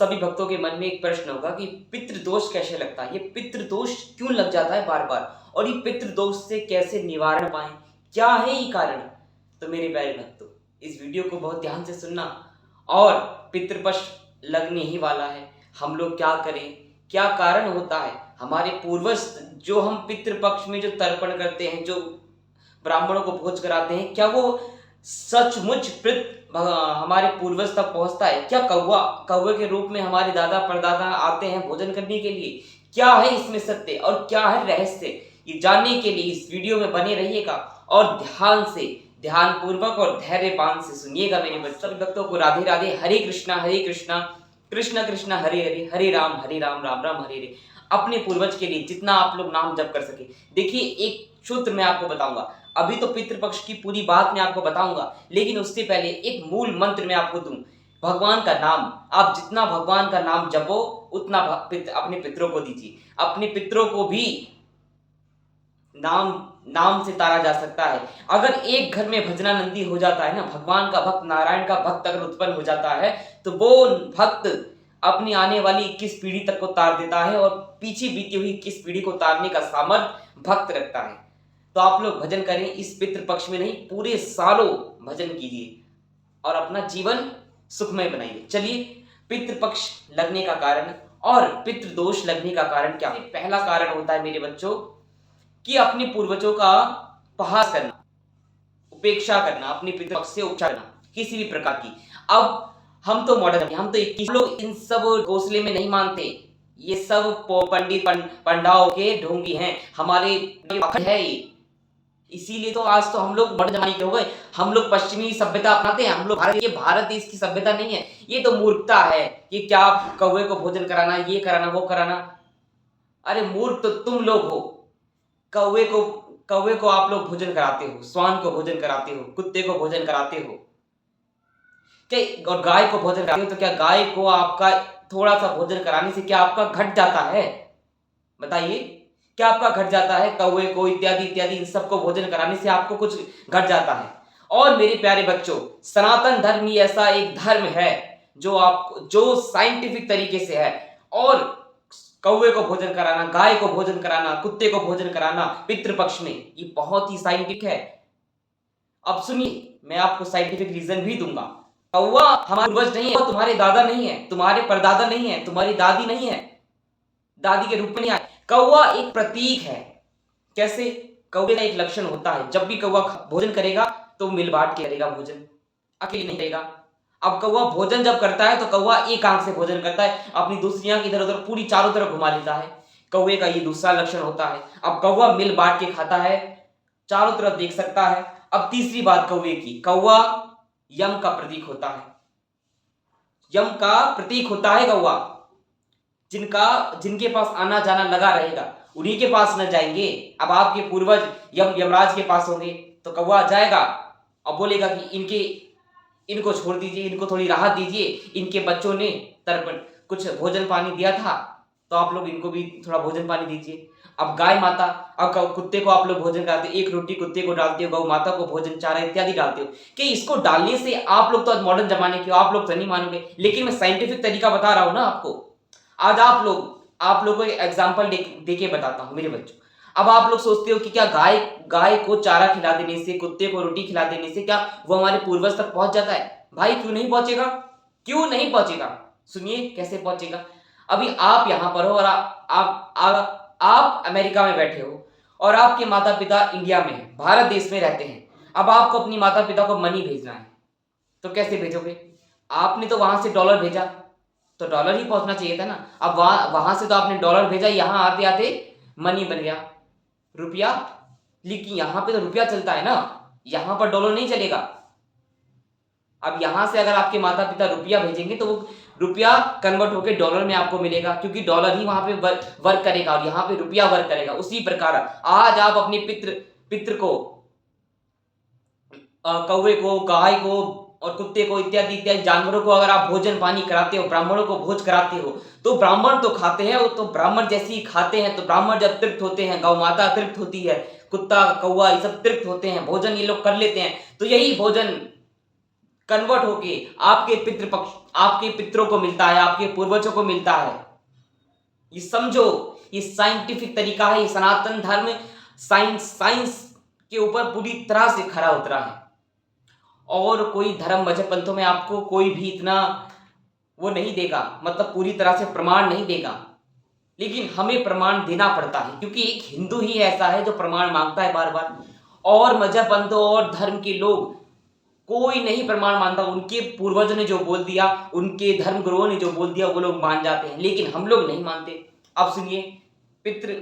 सभी भक्तों के मन में एक प्रश्न होगा कि पितृदोष कैसे लगता है, ये पितृदोष क्यों लग जाता है बार बार, और ये पितृदोष से कैसे निवारण पाए, क्या है ये कारण। तो मेरे प्यारे भक्तों, इस वीडियो को बहुत ध्यान से सुनना। और पितृपक्ष लगने ही वाला है, हम लोग क्या करें, क्या कारण होता है। हमारे पूर्वज जो हम पितृपक्ष में जो तर्पण करते हैं, जो ब्राह्मणों को भोज कराते हैं, क्या वो सचमुच हमारे पूर्वज तक पहुंचता है? क्या कौवे के रूप में हमारे दादा परदादा आते हैं भोजन करने के लिए? क्या है इसमें सत्य और क्या है रहस्य, ये जानने के लिए इस वीडियो में बने रहिएगा और ध्यान पूर्वक और धैर्यवान से सुनिएगा। मेरे सभी भक्तों को राधे राधे, हरे कृष्णा कृष्ण कृष्ण हरे हरे, हरे राम राम राम हरे हरे। अपने पूर्वज के लिए जितना आप लोग नाम जप कर सके। देखिए, एक सूत्र मैं आपको बताऊंगा, अभी तो पितृपक्ष की पूरी बात मैं आपको बताऊंगा, लेकिन उससे पहले एक मूल मंत्र मैं आपको दूं। भगवान का नाम, आप जितना भगवान का नाम जपो उतना अपने पितरों को दीजिए। अपने पितरों को भी नाम से तारा जा सकता है। अगर एक घर में भजनानंदी हो जाता है ना, भगवान का भक्त, नारायण का भक्त अगर उत्पन्न हो जाता है, तो वो भक्त अपनी आने वाली 21 पीढ़ी तक को तार देता है, और पीछे बीती हुई 21 पीढ़ी को तारने का सामर्थ्य भक्त रखता है। तो आप लोग भजन करें, इस पितृपक्ष में नहीं, पूरे सालों भजन कीजिए और अपना जीवन सुखमय बनाइए। चलिए, पितृपक्ष लगने का कारण और पितृदोष लगने का कारण क्या है। पहला कारण होता है मेरे बच्चों कि अपने पूर्वजों का उपहास करना, उपेक्षा करना, अपने पितृपक्ष से उपेक्षा करना किसी भी प्रकार की। अब हम तो मॉडर्न, हम तो 21 लोग इन सब घोंसले में नहीं मानते। ये सब पंडित पंडाओं के ढोंगी हैं, हमारे है ये। इसीलिए तो आज तो हम लोग मॉडर्न जमाने के हो गए, हम लोग पश्चिमी सभ्यता अपनाते हैं। हम लोग भारत देश की सभ्यता नहीं है। ये तो मूर्खता है कि क्या कौवे को भोजन कराना, ये कराना, वो कराना। अरे मूर्ख तो तुम लोग हो। कौवे को आप लोग भोजन कराते हो, श्वान को भोजन कराते हो, कुत्ते को भोजन कराते हो, क्या और गाय को भोजन कराते हो। तो क्या गाय को आपका थोड़ा सा भोजन कराने से क्या आपका घट जाता है? बताइए, क्या आपका घट जाता है? कौवे को इत्यादि इत्यादि इन सबको भोजन कराने से आपको कुछ घट जाता है? और मेरे प्यारे बच्चों, सनातन धर्म ही ऐसा एक धर्म है जो साइंटिफिक तरीके से है। और कौवे को भोजन कराना, गाय को भोजन कराना, कुत्ते को भोजन कराना पितृपक्ष में, ये बहुत ही साइंटिफिक है। अब सुनिए, मैं आपको साइंटिफिक रीजन भी दूंगा। कौवा हमारे पूर्वज नहीं है, तुम्हारे दादा नहीं है, तुम्हारे परदादा नहीं है, तुम्हारी दादी नहीं है, दादी के रूप में नहीं आए। कौवा एक प्रतीक है। कैसे? कौवे का एक लक्षण होता है, जब भी कौवा भोजन करेगा तो मिल बांट के करेगा भोजन, अकेले नहीं करेगा। अब कौवा भोजन जब करता है तो कौवा एक आंख से भोजन करता है, अपनी दूसरी आंख इधर उधर पूरी चारों तरफ घुमा लेता है। कौवे का ये दूसरा लक्षण होता है। अब कौवा मिल बांट के खाता है, चारों तरफ देख सकता है। अब तीसरी बात कौवे की, कौवा यम का प्रतीक होता है। यम का प्रतीक होता है कौवा। जिनके पास आना जाना लगा रहेगा उन्हीं के पास न जाएंगे। अब आपके पूर्वज यमराज के पास होंगे तो कौवा जाएगा और बोलेगा कि इनको छोड़ दीजिए, इनको थोड़ी राहत दीजिए, इनके बच्चों ने तर्पण कुछ भोजन पानी दिया था, तो आप लोग इनको भी थोड़ा भोजन पानी दीजिए। अब गाय माता, अब कुत्ते को आप लोग भोजन कराते हो, एक रोटी कुत्ते को डालते हो, गौ माता को भोजन चारा इत्यादि डालते हो। कि इसको डालने से आप लोग तो मॉडर्न जमाने के हो, आप लोग तो नहीं मानोगे, लेकिन मैं साइंटिफिक तरीका बता रहा हूं ना आपको। आज आप लोग को एग्जाम्पल देके बताता हूं मेरे बच्चों। अब आप लोग सोचते हो कि क्या गाय को चारा खिला देने से, कुत्ते को रोटी खिला देने से क्या वो हमारे पूर्वज तक पहुंच जाता है? भाई क्यों नहीं पहुंचेगा? क्यों नहीं पहुंचेगा? सुनिए कैसे पहुंचेगा। अभी आप यहां पर हो और आप अमेरिका में बैठे हो और आपके माता पिता इंडिया में है, भारत देश में रहते हैं। अब आपको अपनी माता पिता को मनी भेजना है, तो कैसे भेजोगे? आपने तो वहां से डॉलर भेजा, तो डॉलर ही पहुंचना चाहिए था ना। अब वहां से तो आपने डॉलर भेजा, यहां आते आते मनी बन गया, रुपया। लेकिन यहां पे तो रुपया चलता है ना, यहां पर डॉलर नहीं चलेगा। अब यहां से अगर आपके माता पिता रुपया भेजेंगे तो वो रुपया कन्वर्ट होकर डॉलर में आपको मिलेगा, क्योंकि डॉलर ही वहां पे वर्क करेगा और यहाँ पे रुपया वर्क करेगा। उसी प्रकार आज आप अपने पित्र को, कौवे को, गाय को और कुत्ते को इत्यादि इत्यादि जानवरों को अगर आप भोजन पानी कराते हो, ब्राह्मणों को भोज कराते हो, तो ब्राह्मण तो खाते हैं, वो तो ब्राह्मण जैसे ही खाते हैं। तो ब्राह्मण जब तृप्त होते हैं, गौ माता तृप्त होती है, कुत्ता कौवा ये सब तृप्त होते हैं, भोजन ये लोग कर लेते हैं, तो यही भोजन कन्वर्ट होके आपके आपके पितरों को मिलता है, आपके पूर्वजों को मिलता है। ये समझो, ये साइंटिफिक तरीका है। ये सनातन धर्म साइंस के ऊपर पूरी तरह से खरा उतरा है, और कोई धर्म मजहब पंथों में आपको कोई भी इतना वो नहीं देगा, मतलब पूरी तरह से प्रमाण नहीं देगा। लेकिन हमें प्रमाण देना पड़ता है, क्योंकि एक हिंदू ही ऐसा है जो प्रमाण मांगता है बार बार, और मजहब पंथों और धर्म के लोग कोई नहीं प्रमाण मानता। उनके पूर्वजों ने जो बोल दिया, उनके धर्म गुरुओं ने जो बोल दिया, वो लोग मान जाते हैं, लेकिन हम लोग नहीं मानते। अब सुनिए, पितृ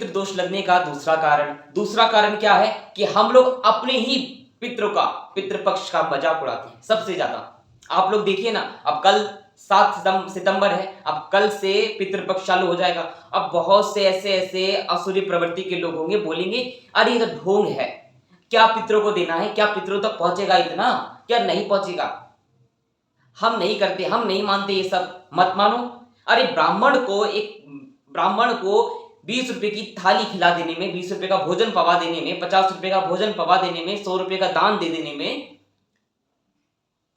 दोष लगने का दूसरा कारण क्या है कि हम लोग अपने ही पितरों का, पितृपक्ष का मजाक उड़ाते हैं सबसे ज्यादा। आप लोग देखिए ना, अब कल 7 सितंबर है, अब कल से पितृपक्ष चालू हो जाएगा। अब बहुत से ऐसे असुरी प्रवृत्ति के लोग होंगे, बोलेंगे अरे ये तो ढोंग है, क्या पितरों को देना है, क्या पितरों तक पहुंचेगा इतना, क्या नहीं पहुंचेगा। हम नहीं करते, हम नहीं मानते ये सब, मत मानो। अरे ब्राह्मण को 20 रुपए की थाली खिला देने में, 20 रुपए का भोजन पवा देने में, 50 रुपए का भोजन पवा देने में, 100 रुपए का दान दे देने में,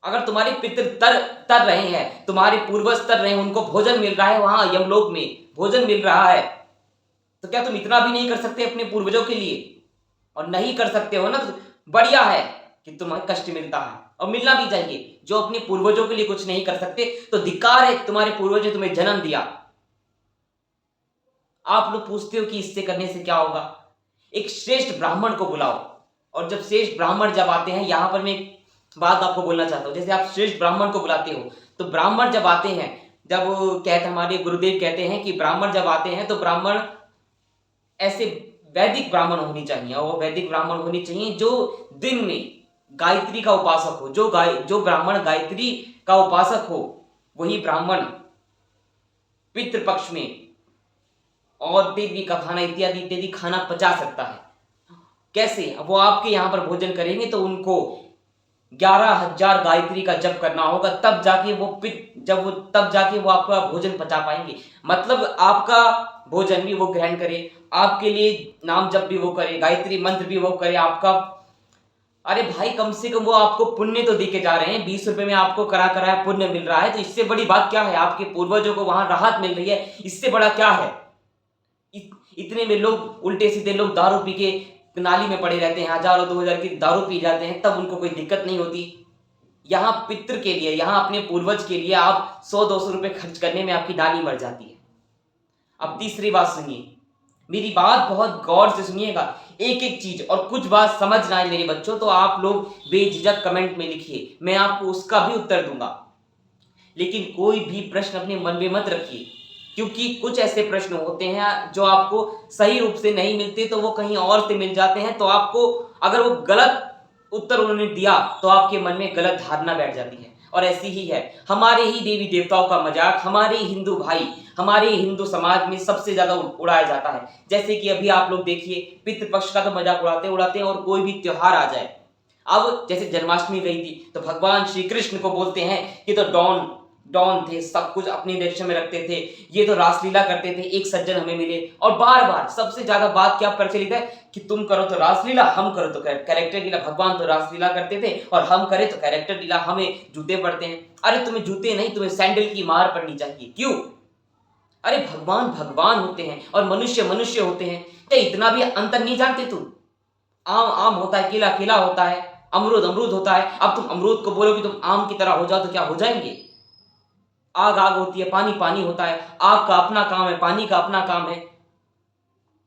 अगर तुम्हारे पितृ तर रहे हैं, तुम्हारे पूर्वज तर रहे हैं, उनको भोजन मिल रहा है, वहां यमलोक में भोजन मिल रहा है, तो क्या तुम इतना भी नहीं कर सकते अपने पूर्वजों के लिए? और नहीं कर सकते हो ना, तो बढ़िया है कि तुम्हें कष्ट मिलता है, और मिलना भी चाहिए। जो अपने पूर्वजों के लिए कुछ नहीं कर सकते, तो धिक्कार है, तुम्हारे पूर्वज ने तुम्हें जन्म दिया। आप लोग पूछते हो कि इससे करने से क्या होगा? एक श्रेष्ठ ब्राह्मण को बुलाओ, और जब श्रेष्ठ ब्राह्मण जब आते हैं, यहां पर मैं एक बात आपको बोलना चाहता हूं, जैसे आप श्रेष्ठ ब्राह्मण को बुलाते हो, तो ब्राह्मण जब आते हैं, जब कहते हमारे गुरुदेव कहते हैं कि ब्राह्मण जब आते हैं, तो ब्राह्मण ऐसे वैदिक ब्राह्मण होनी चाहिए, और वो वैदिक ब्राह्मण होनी चाहिए जो दिन में गायत्री का उपासक हो। जो ब्राह्मण गायत्री का उपासक हो, वही ब्राह्मण पितृपक्ष में और देवी का खाना इत्यादि इत्यादि खाना पचा सकता है। कैसे? वो आपके यहां पर भोजन करेंगे तो उनको 11,000 गायत्री का जप करना होगा, तब जाके वो आपका भोजन पचा पाएंगे। मतलब आपका भोजन भी वो ग्रहण करे, आपके लिए नाम जप भी वो करे, गायत्री मंत्र भी वो करे आपका। अरे भाई, कम से कम वो आपको पुण्य तो देके जा रहे हैं। 20 रुपए में आपको कराया पुण्य मिल रहा है, तो इससे बड़ी बात क्या है? आपके पूर्वजों को वहां राहत मिल रही है, इससे बड़ा क्या है? इतने में लोग, उल्टे सीधे लोग दारू पी के नाली में पड़े रहते हैं, 1000-2000 की दारू पी जाते हैं, तब उनको कोई दिक्कत नहीं होती। यहाँ पितृ के लिए, यहाँ अपने पूर्वज के लिए आप 100-200 रुपए खर्च करने में आपकी नानी मर जाती है। अब तीसरी बात सुनिए, मेरी बात बहुत गौर से सुनिएगा, एक एक चीज, और कुछ बात समझ ना आए मेरे बच्चों तो आप लोग बेझिझक कमेंट में लिखिए, मैं आपको उसका भी उत्तर दूंगा। लेकिन कोई भी प्रश्न अपने मन में मत रखिए, क्योंकि कुछ ऐसे प्रश्न होते हैं जो आपको सही रूप से नहीं मिलते, तो वो कहीं और से मिल जाते हैं, तो आपको अगर वो गलत उत्तर उन्होंने दिया तो आपके मन में गलत धारणा बैठ जाती है। और ऐसी ही है, हमारे ही देवी देवताओं का मजाक हमारे हिंदू भाई, हमारे हिंदू समाज में सबसे ज्यादा उड़ाया जाता है। जैसे कि अभी आप लोग देखिए, पितृपक्ष का तो मजाक उड़ाते हैं, और कोई भी त्योहार आ जाए, अब जैसे जन्माष्टमी गई थी, तो भगवान श्री कृष्ण को बोलते हैं कि तो डॉन थे, सब कुछ अपनी डायरेक्शन में रखते थे, ये तो रासलीला करते थे। एक सज्जन हमें मिले, और बार बार सबसे ज्यादा बात क्या प्रचलित है कि तुम करो तो रासलीला, हम करो तो कैरेक्टर लीला। भगवान तो रासलीला करते थे, और हम करें तो कैरेक्टर लीला, हमें जूते पड़ते हैं। अरे तुम्हें जूते नहीं, तुम्हें सैंडल की मार पड़नी चाहिए। क्यों? अरे भगवान भगवान होते हैं, और मनुष्य मनुष्य होते हैं। क्या इतना भी अंतर नहीं जानते तुम? आम आम होता है, केला केला होता है, अमरूद अमरूद होता है। अब तुम अमरूद को बोलो कि तुम आम की तरह हो जाओ, तो क्या हो जाएंगे? आग आग होती है, पानी पानी होता है, आग का अपना काम है, पानी का अपना काम है।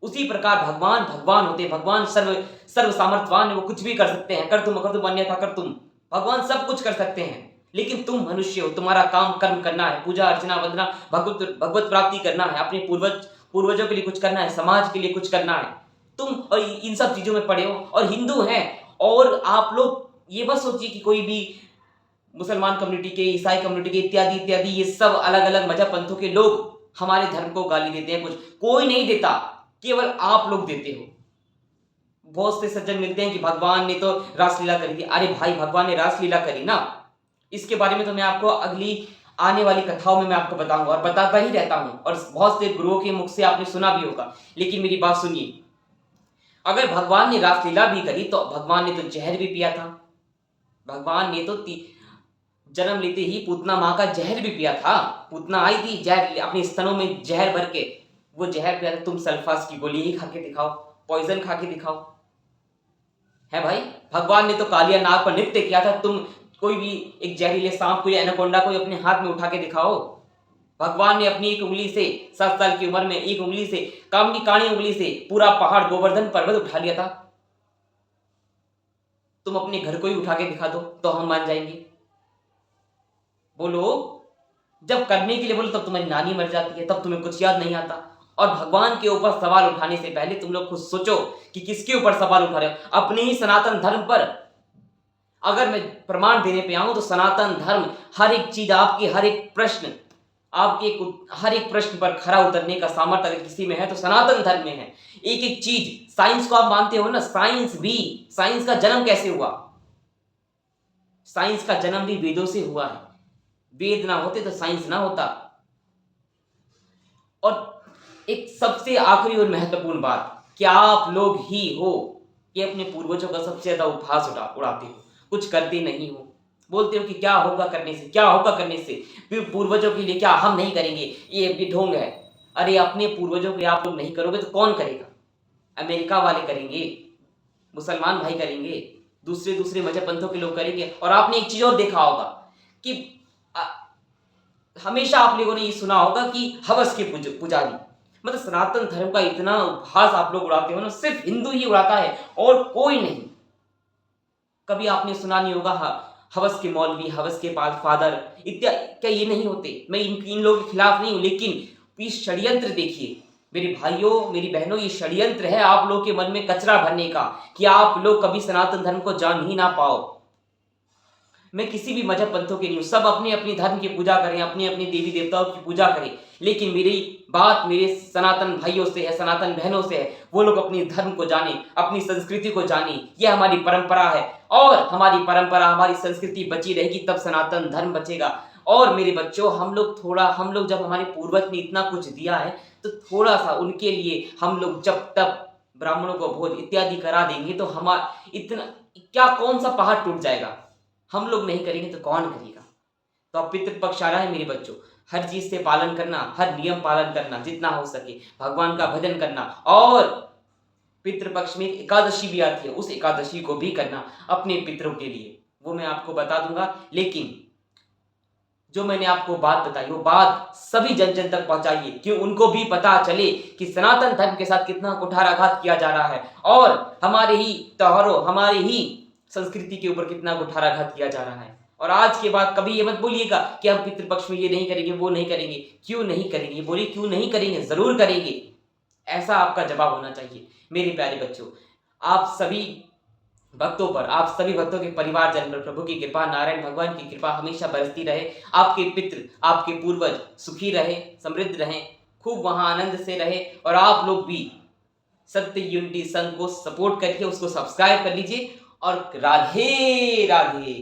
उसी प्रकार भगवान भगवान होते हैं, भगवान सर्व सामर्थ्यवान है, वो कुछ भी कर सकते हैं। कर तुम अन्यथा कर तुम, भगवान सब कुछ कर सकते हैं। लेकिन तुम मनुष्य हो, तुम्हारा काम कर्म करना है, पूजा अर्चना वंदना, भगवत प्राप्ति करना है, अपने पूर्वजों के लिए कुछ करना है, समाज के लिए कुछ करना है। तुम और इन सब चीजों में पड़े हो, और हिंदू हैं। और आप लोग ये मत सोचिए कि कोई भी मुसलमान कम्युनिटी के, ईसाई कम्युनिटी के इत्यादि इत्यादि, ये सब अलग अलग मजहब पंथों के लोग हमारे धर्म को गाली देते हैं। कोई नहीं देता, केवल आप लोग देते हो। बहुत से सज्जन मिलते हैं कि भगवान ने तो रासलीला करी थी। अरे भाई, भगवान ने रासलीला करी ना, इसके बारे में तो मैं आपको अगली आने वाली कथाओं में मैं आपको बताऊंगा, और बताता ही रहता हूं, और बहुत से गुरुओं के मुख से आपने सुना भी होगा। लेकिन मेरी बात सुनिए, अगर भगवान ने रासलीला भी करी, तो भगवान ने तो जहर भी पिया था। भगवान ने तो जन्म लेते ही पूतना माँ का जहर भी पिया था। पूतना आई थी जहर अपने स्तनों में जहर भर के, वो जहर पिया था। तुम सल्फास की गोली ही खा के दिखाओ, पॉइजन खा के दिखाओ। है भाई, भगवान ने तो कालिया नाग पर नृत्य किया था। तुम कोई भी एक जहरीले सांप को या एनाकोंडा को अपने हाथ में उठा के दिखाओ। भगवान ने अपनी एक उंगली से 7 साल की उम्र में एक उंगली से, काम की काणी उंगली से पूरा पहाड़ गोवर्धन पर्वत उठा लिया था। तुम अपने घर को ही उठा के दिखा दो तो हम मान जाएंगे। बोलो, जब करने के लिए बोलो तब तुम्हारी नानी मर जाती है, तब तुम्हें कुछ याद नहीं आता। और भगवान के ऊपर सवाल उठाने से पहले तुम लोग खुद सोचो कि किसके ऊपर सवाल उठा रहे हो। अपने ही सनातन धर्म पर। अगर मैं प्रमाण देने पे आऊं तो सनातन धर्म हर एक चीज, आपके हर एक प्रश्न, आपके हर एक प्रश्न पर खरा उतरने का सामर्थ्य अगर किसी में है तो सनातन धर्म में है। एक एक चीज, साइंस को आप मानते हो ना, साइंस का जन्म कैसे हुआ? साइंस का जन्म भी वेदों से हुआ है। वेद ना होते तो साइंस ना होता। और एक सबसे आखिरी और महत्वपूर्ण बात, क्या आप लोग ही हो कि अपने पूर्वजों का सबसे ज्यादा उपहास उड़ाते हो, कुछ करते नहीं हो। बोलते हो कि क्या होगा करने से, क्या होगा करने से, फिर पूर्वजों के लिए क्या हम नहीं करेंगे, ये भी ढोंग है। अरे अपने पूर्वजों के लिए आप लोग नहीं करोगे तो कौन करेगा? अमेरिका वाले करेंगे, मुसलमान भाई करेंगे, दूसरे दूसरे मजहब पंथों के लोग करेंगे। और आपने एक चीज और देखा होगा कि हमेशा आप लोगों ने ये सुना होगा कि हवस के पुजारी, मतलब सनातन धर्म का इतना उपहास आप लोग उड़ाते हो ना, सिर्फ हिंदू ही उड़ाता है और कोई नहीं। कभी आपने सुना नहीं होगा हवस के मौलवी, हवस के फादर इत्यादि, क्या ये नहीं होते? मैं इन लोगों के खिलाफ नहीं हूं, लेकिन ये षड्यंत्र देखिए मेरे भाइयों मेरी बहनों, ये षड्यंत्र है आप लोग के मन में कचरा भरने का, कि आप लोग कभी सनातन धर्म को जान ही ना पाओ। मैं किसी भी मजहब पंथों के नहीं हूं, सब अपने अपने धर्म की पूजा करें, अपने अपने देवी देवताओं की पूजा करें, लेकिन मेरी बात मेरे सनातन भाइयों से है, सनातन बहनों से है। वो लोग अपने धर्म को जाने, अपनी संस्कृति को जाने। यह हमारी परंपरा है और हमारी परंपरा, हमारी संस्कृति बची रहेगी तब सनातन धर्म बचेगा। और मेरे बच्चों, हम लोग जब हमारे पूर्वज ने इतना कुछ दिया है तो थोड़ा सा उनके लिए हम लोग जब तब ब्राह्मणों को भोज इत्यादि करा देंगे तो हमारा इतना क्या, कौन सा पहाड़ टूट जाएगा? हम लोग नहीं करेंगे तो कौन करेगा? तो अब पितृपक्ष आ रहा है मेरे बच्चों, हर चीज से पालन करना, हर नियम पालन करना जितना हो सके, भगवान का भजन करना। और पितृपक्ष में एकादशी भी आती है, उस एकादशी को भी करना अपने पितरों के लिए, वो मैं आपको बता दूंगा। लेकिन जो मैंने आपको बात बताई वो बात सभी जन जन तक पहुंचाइए, कि उनको भी पता चले कि सनातन धर्म के साथ कितना कुठाराघात किया जा रहा है और हमारे ही त्योहारों, हमारे ही संस्कृति के ऊपर कितना कुठाराघात किया जा रहा है। और आज के बाद कभी ये मत बोलिएगा कि हम पितृपक्ष में ये नहीं करेंगे, वो नहीं करेंगे। क्यों नहीं करेंगे? बोलिए क्यों नहीं करेंगे, जरूर करेंगे। ऐसा आपका जवाब होना चाहिए। मेरे प्यारे बच्चों, आप सभी भक्तों पर, आप सभी भक्तों के परिवार जन पर प्रभु की कृपा, नारायण भगवान की कृपा हमेशा बरसती रहे। आपके पितृ, आपके पूर्वज सुखी रहे, समृद्ध रहे, खूब वहां आनंद से रहे। और आप लोग भी सत्य यूनिटी संघ को सपोर्ट करके उसको सब्सक्राइब कर लीजिए। और राधे राधे।